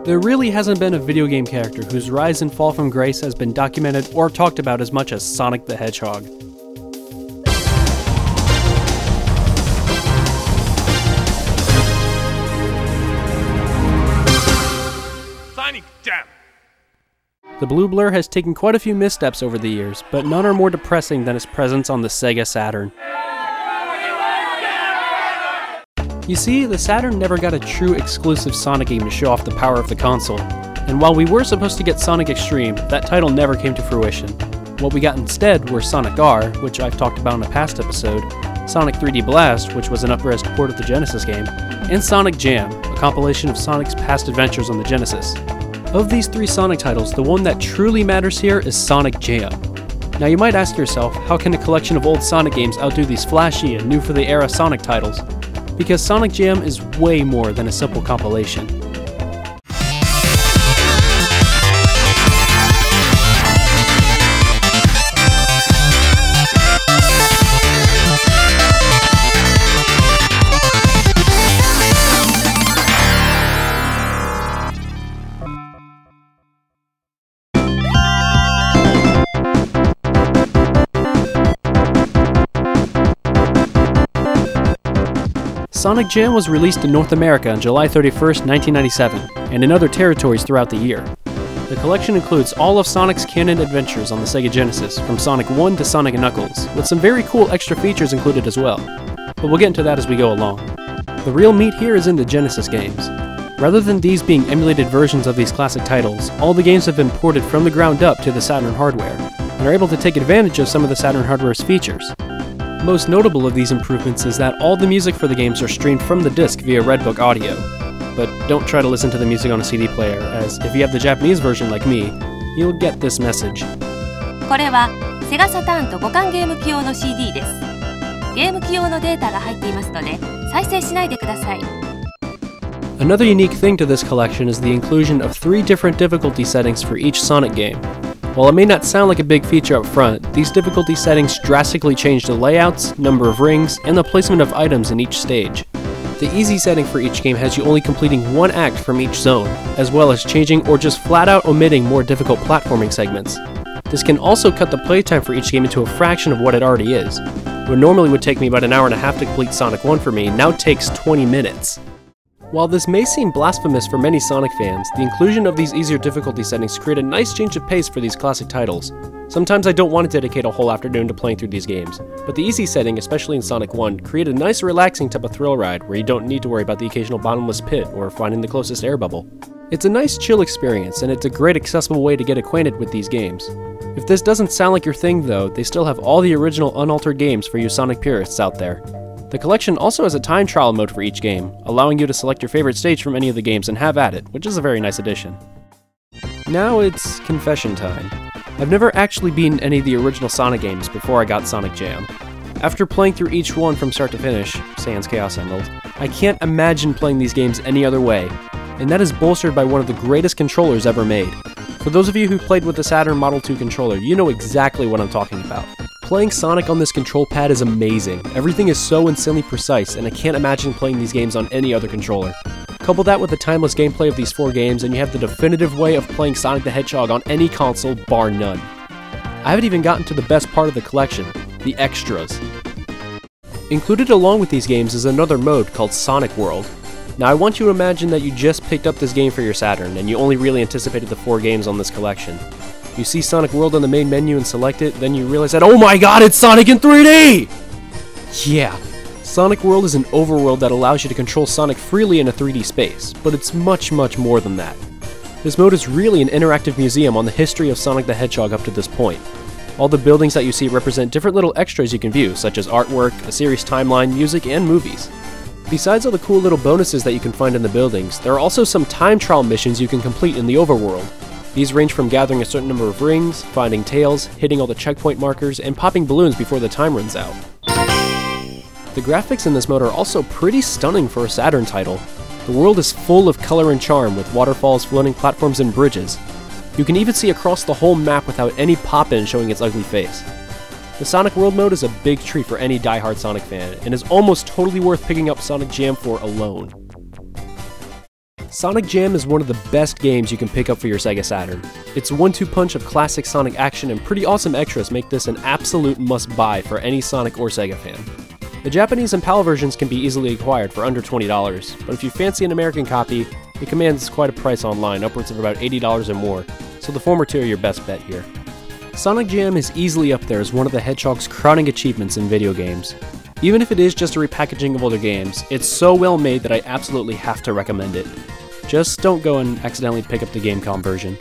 There really hasn't been a video game character whose rise and fall from grace has been documented or talked about as much as Sonic the Hedgehog. Sonic Jam! The blue blur has taken quite a few missteps over the years, but none are more depressing than its presence on the Sega Saturn. You see, the Saturn never got a true exclusive Sonic game to show off the power of the console, and while we were supposed to get Sonic Extreme, that title never came to fruition. What we got instead were Sonic R, which I've talked about in a past episode, Sonic 3D Blast, which was an up-res port of the Genesis game, and Sonic Jam, a compilation of Sonic's past adventures on the Genesis. Of these three Sonic titles, the one that truly matters here is Sonic Jam. Now you might ask yourself, how can a collection of old Sonic games outdo these flashy and new-for-the-era Sonic titles? Because Sonic Jam is way more than a simple compilation. Sonic Jam was released in North America on July 31st, 1997, and in other territories throughout the year. The collection includes all of Sonic's canon adventures on the Sega Genesis, from Sonic 1 to Sonic & Knuckles, with some very cool extra features included as well. But we'll get into that as we go along. The real meat here is in the Genesis games. Rather than these being emulated versions of these classic titles, all the games have been ported from the ground up to the Saturn hardware, and are able to take advantage of some of the Saturn hardware's features. Most notable of these improvements is that all the music for the games are streamed from the disc via Redbook audio. But don't try to listen to the music on a CD player, as if you have the Japanese version like me, you'll get this message. これはセガサターンと互換ゲーム機用の CD です。ゲーム機用のデータが入っていますので、再生しないでください。Another unique thing to this collection is the inclusion of 3 different difficulty settings for each Sonic game. While it may not sound like a big feature up front, these difficulty settings drastically change the layouts, number of rings, and the placement of items in each stage. The easy setting for each game has you only completing one act from each zone, as well as changing or just flat out omitting more difficult platforming segments. This can also cut the playtime for each game into a fraction of what it already is. What normally would take me about an hour and a half to complete Sonic 1 for me now takes 20 minutes. While this may seem blasphemous for many Sonic fans, the inclusion of these easier difficulty settings create a nice change of pace for these classic titles. Sometimes I don't want to dedicate a whole afternoon to playing through these games, but the easy setting, especially in Sonic 1, create a nice relaxing type of thrill ride where you don't need to worry about the occasional bottomless pit or finding the closest air bubble. It's a nice chill experience, and it's a great accessible way to get acquainted with these games. If this doesn't sound like your thing though, they still have all the original unaltered games for you Sonic purists out there. The collection also has a time trial mode for each game, allowing you to select your favorite stage from any of the games and have at it, which is a very nice addition. Now it's confession time. I've never actually beaten any of the original Sonic games before I got Sonic Jam. After playing through each one from start to finish, sans Chaos Emerald, I can't imagine playing these games any other way, and that is bolstered by one of the greatest controllers ever made. For those of you who played with the Saturn Model 2 controller, you know exactly what I'm talking about. Playing Sonic on this control pad is amazing. Everything is so insanely precise, and I can't imagine playing these games on any other controller. Couple that with the timeless gameplay of these 4 games, and you have the definitive way of playing Sonic the Hedgehog on any console, bar none. I haven't even gotten to the best part of the collection, the extras. Included along with these games is another mode called Sonic World. Now I want you to imagine that you just picked up this game for your Saturn, and you only really anticipated the 4 games on this collection. You see Sonic World on the main menu and select it, then you realize that, oh my god, it's Sonic in 3D! Yeah, Sonic World is an overworld that allows you to control Sonic freely in a 3D space, but it's much more than that. This mode is really an interactive museum on the history of Sonic the Hedgehog up to this point. All the buildings that you see represent different little extras you can view, such as artwork, a series timeline, music, and movies. Besides all the cool little bonuses that you can find in the buildings, there are also some time trial missions you can complete in the overworld. These range from gathering a certain number of rings, finding tails, hitting all the checkpoint markers, and popping balloons before the time runs out. The graphics in this mode are also pretty stunning for a Saturn title. The world is full of color and charm, with waterfalls, floating platforms, and bridges. You can even see across the whole map without any pop-in showing its ugly face. The Sonic World mode is a big treat for any die-hard Sonic fan, and is almost totally worth picking up Sonic Jam for alone. Sonic Jam is one of the best games you can pick up for your Sega Saturn. Its one-two punch of classic Sonic action and pretty awesome extras make this an absolute must-buy for any Sonic or Sega fan. The Japanese and PAL versions can be easily acquired for under $20, but if you fancy an American copy, it commands quite a price online, upwards of about $80 or more, so the former two are your best bet here. Sonic Jam is easily up there as one of the Hedgehog's crowning achievements in video games. Even if it is just a repackaging of older games, it's so well made that I absolutely have to recommend it. Just don't go and accidentally pick up the Gamecom version.